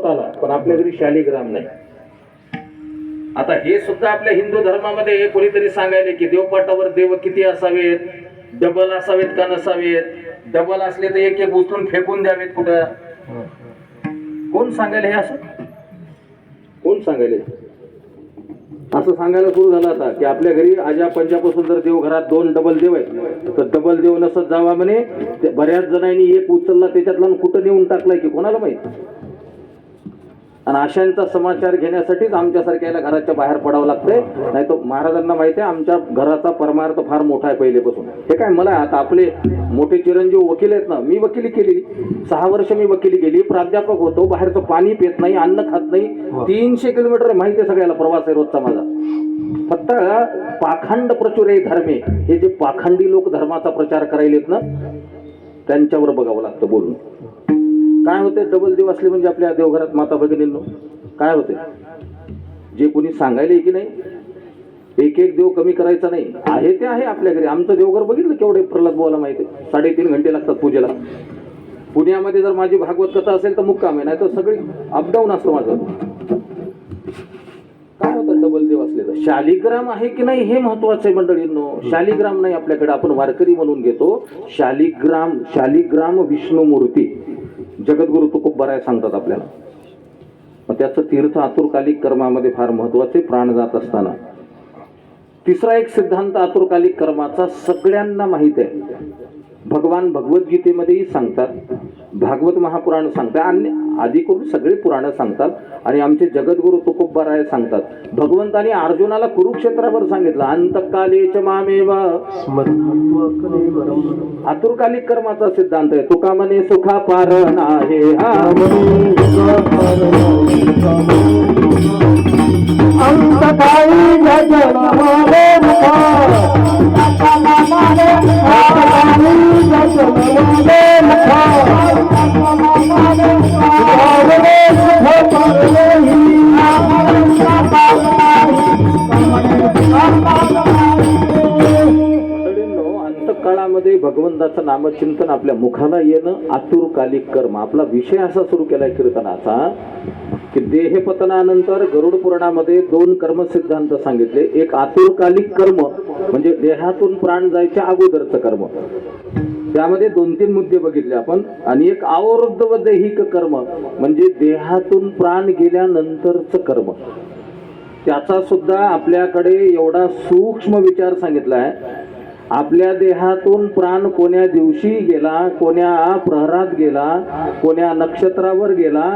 पर्वत आला, पण आपल्या घरी शालिग्राम नाही. आता हे सुद्धा आपल्या हिंदू धर्मामध्ये कोणीतरी सांगायले की देवपाटावर देव किती असावेत, डबल असावेत का नसावेत, डबल असले तर एक एक उचलून फेकून द्यावेत कुठं. कोण सांगायला हे असं? कोण सांगायले असं? सांगायला सुरू झालं आता की आपल्या घरी आजा पंजापासून जर देव घरात 2 डबल देव आहेत तर डबल देव नसत जावा म्हणे. बऱ्याच जणांनी एक उचलला त्याच्यातला कुठं नेऊन टाकलाय की कोणाला माहित. आणि अशांचा समाचार घेण्यासाठीच आमच्यासारख्याला घराच्या बाहेर पडावं लागतंय. नाही तर महाराजांना माहिती आहे आमच्या घराचा परमार्थ फार मोठा आहे पहिलेपासून. हे काय मला आता आपले मोठे चिरंजीव वकील आहेत ना, मी वकिली केली 6 वर्ष, मी वकिली केली, प्राध्यापक होतो, बाहेरचं पाणी पित नाही, अन्न खात नाही, 300 किलोमीटर माहिती आहे सगळ्याला, प्रवास आहे रोजचा माझा. फक्त पाखंड प्रचुर आहे धर्मे, हे जे पाखंडी लोक धर्माचा प्रचार करायलेत ना त्यांच्यावर बघावं लागतं बोलून. काय होते डबल देव असले म्हणजे आपल्या देवघरात माता भगिनींनो काय होते? जे कोणी सांगायले की नाही एक एक देव कमी करायचा नाही, आहे ते आहे आपल्या घरी. आमचं देवघर बघितलं केवढे प्रल्हाद बोला माहिती आहे, 3.5 घंटे लागतात पूजेला. पुण्यामध्ये जर माझी भागवत कथा असेल तर मुक्काम आहे, नाही तर सगळी अपडाऊन असतं माझं. काय होतं डबल देव असले तर? शालिग्राम आहे की नाही हे महत्वाचं आहे मंडळींनो. शालिग्राम नाही आपल्याकडे, आपण वारकरी म्हणून घेतो शालिग्राम. शालिग्राम विष्णू मूर्ती जगद्गुरु तुकोबराय सांगतात आपल्याला. मग त्याचं तीर्थ आतुरकालिक कर्मामध्ये फार महत्वाचे, प्राण जात असताना. तिसरा एक सिद्धांत आतुरकालिक कर्माचा सगळ्यांना माहित आहे, भगवान भगवद्गीतेमध्येही सांगतात, भागवत महापुराण सांगतात, आणि आधी करून सगळे पुराण सांगतात, आणि आमचे जगद्गुरु तुकोबराय सांगतात. भगवंताने अर्जुनाला कुरुक्षेत्रावर सांगितलं अंतकालेच मामेव. आतुरकालिक कर्माचा सिद्धांत आहे. तुका म्हणे सुखा पारण आहे, अंतकाळामध्ये भगवंताचं नामचिंतन आपल्या मुखाला येणं आतुरकालिक कर्म. आपला विषय असा सुरू केलाय कीर्तनाचा की देहपतनानंतर गरुड पुराणामध्ये 2 कर्म सिद्धांत सांगितले. एक आतुरकालिक कर्म म्हणजे देहातून प्राण जायच्या अगोदरचं कर्म, त्यामध्ये 2-3 मुद्दे बघितले आपण, आणि एक आवृद्ध व दैहिक कर्म म्हणजे देहातून प्राण गेल्यानंतरचं कर्म. त्याचा सुद्धा आपल्याकडे एवढा सूक्ष्म विचार सांगितला आहे. आपल्या देहातून प्राण कोण्या दिवशी गेला, कोण्या प्रहरात गेला, कोण्या नक्षत्रावर गेला,